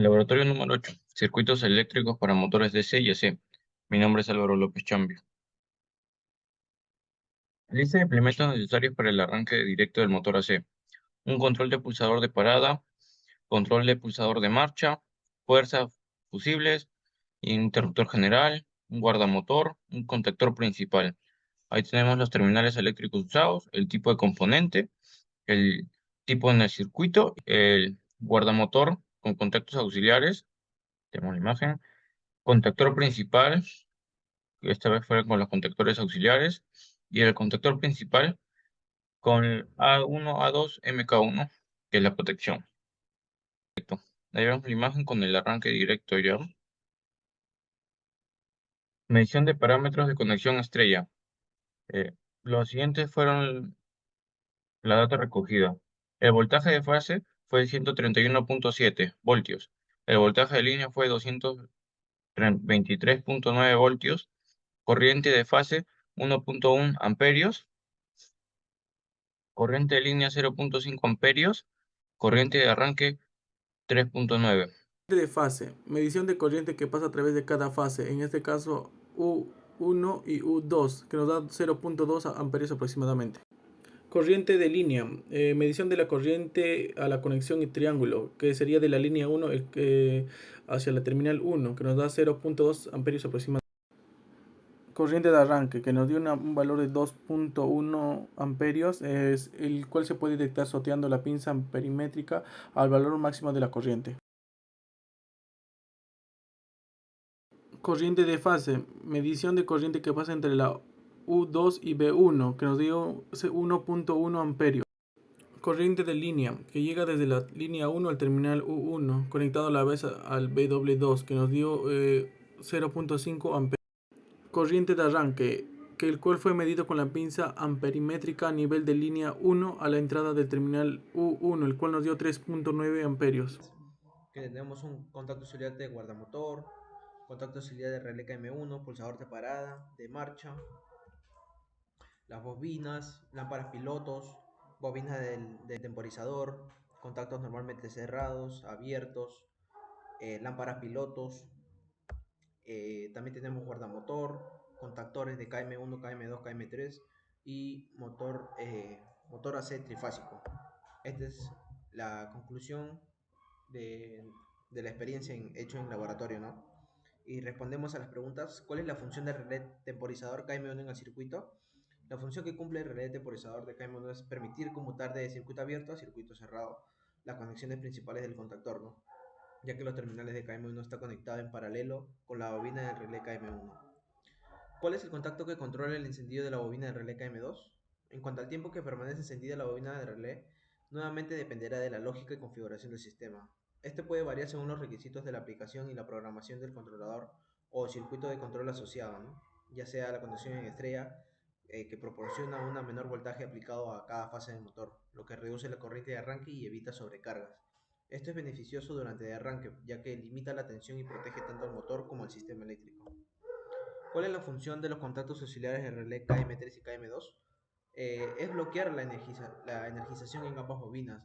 Laboratorio número 8. Circuitos eléctricos para motores DC y AC. Mi nombre es Álvaro López Chambio. Lista de implementos necesarios para el arranque directo del motor AC. Un control de pulsador de parada, control de pulsador de marcha, fuerzas fusibles, interruptor general, un guardamotor, un contactor principal. Ahí tenemos los terminales eléctricos usados, el tipo de componente, el tipo en el circuito, el guardamotor con contactos auxiliares. Tenemos la imagen. Contactor principal, que esta vez fue con los contactores auxiliares, y el contactor principal con el A1, A2, MK1, que es la protección. Ahí vemos la imagen con el arranque directo ya. Medición de parámetros de conexión estrella. Eh, los siguientes fueron la data recogida. El voltaje de fase fue 131.7 voltios. El voltaje de línea fue 223.9 voltios. Corriente de fase 1.1 amperios. Corriente de línea 0.5 amperios, corriente de arranque 3.9. De fase, medición de corriente que pasa a través de cada fase, en este caso U1 y U2, que nos da 0.2 amperios aproximadamente. Corriente de línea, medición de la corriente a la conexión y triángulo, que sería de la línea 1 hacia la terminal 1, que nos da 0.2 amperios aproximadamente. Corriente de arranque, que nos dio un valor de 2.1 amperios, es el cual se puede detectar sorteando la pinza perimétrica al valor máximo de la corriente. Corriente de fase, medición de corriente que pasa entre la U2 y B1, que nos dio 1.1 amperios. Corriente de línea, que llega desde la línea 1 al terminal U1, conectado a la vez al BW2, que nos dio 0.5 amperios. Corriente de arranque, que el cual fue medido con la pinza amperimétrica a nivel de línea 1 a la entrada del terminal U1, el cual nos dio 3.9 amperios. Que tenemos un contacto auxiliar de guardamotor, contacto auxiliar de relé KM1, pulsador de parada, de marcha, las bobinas, lámparas pilotos, bobina del temporizador, contactos normalmente cerrados, abiertos, lámparas pilotos, también tenemos guardamotor, contactores de KM1, KM2, KM3 y motor AC trifásico. Esta es la conclusión de, de la experiencia hecho en laboratorio, ¿no? Y respondemos a las preguntas: ¿cuál es la función del relé temporizador KM1 en el circuito? La función que cumple el relé temporizador de KM1 es permitir conmutar de circuito abierto a circuito cerrado las conexiones principales del contactor, ¿no? Ya que los terminales de KM1 están conectados en paralelo con la bobina del relé KM1. ¿Cuál es el contacto que controla el encendido de la bobina del relé KM2? En cuanto al tiempo que permanece encendida la bobina del relé, nuevamente dependerá de la lógica y configuración del sistema. Este puede variar según los requisitos de la aplicación y la programación del controlador o circuito de control asociado, ¿no? Ya sea la conexión en estrella, que proporciona un menor voltaje aplicado a cada fase del motor, lo que reduce la corriente de arranque y evita sobrecargas. Esto es beneficioso durante el arranque, ya que limita la tensión y protege tanto al motor como al sistema eléctrico. ¿Cuál es la función de los contactos auxiliares del relé KM3 y KM2? Es bloquear la energización en ambas bobinas,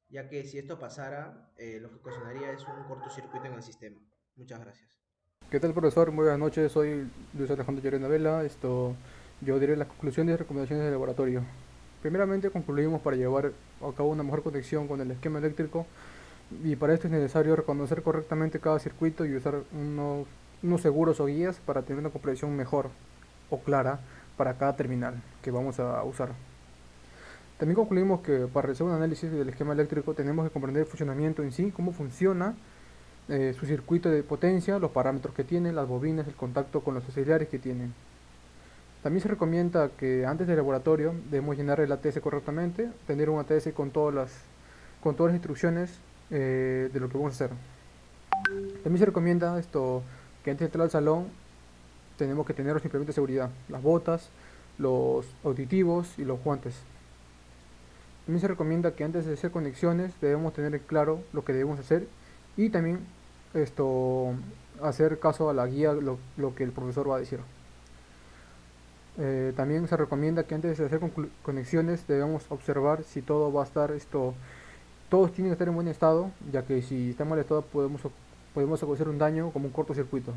ya que si esto pasara, lo que ocasionaría es un cortocircuito en el sistema. Muchas gracias. ¿Qué tal, profesor? Muy buenas noches, soy Luis Alejandro Llorena Vela. Yo diré las conclusiones y recomendaciones del laboratorio. Primeramente, concluimos para llevar a cabo una mejor conexión con el esquema eléctrico, y para esto es necesario reconocer correctamente cada circuito y usar unos seguros o guías para tener una comprensión mejor o clara para cada terminal que vamos a usar. También concluimos que para realizar un análisis del esquema eléctrico tenemos que comprender el funcionamiento en sí, cómo funciona su circuito de potencia, los parámetros que tiene, las bobinas, el contacto con los auxiliares que tienen. También se recomienda que antes del laboratorio debemos llenar el ATS correctamente, tener un ATS con todas las instrucciones de lo que vamos a hacer. También se recomienda que antes de entrar al salón tenemos que tener los implementos de seguridad, las botas, los auditivos y los guantes. También se recomienda que antes de hacer conexiones debemos tener en claro lo que debemos hacer, y también esto hacer caso a la guía, lo que el profesor va a decir. También se recomienda que antes de hacer conexiones debemos observar si todo va a estar todo todos tienen que estar en buen estado, ya que si está en mal estado podemos causar un daño como un cortocircuito.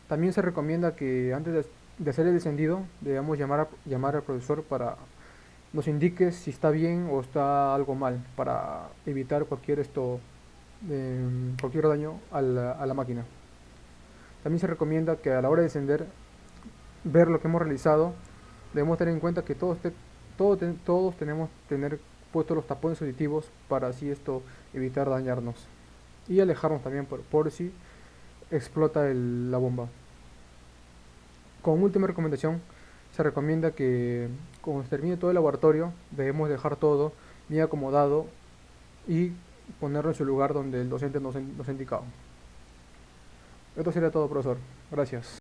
También se recomienda que antes de hacer el encendido debamos llamar al profesor para nos indique si está bien o está algo mal, para evitar cualquier daño a la máquina. También se recomienda que a la hora de encender, ver lo que hemos realizado, debemos tener en cuenta que todos tenemos que tener puestos los tapones auditivos para así evitar dañarnos y alejarnos también por si explota la bomba. Como última recomendación, se recomienda que cuando se termine todo el laboratorio debemos dejar todo bien acomodado y ponerlo en su lugar donde el docente nos ha indicado. Esto sería todo, profesor. Gracias.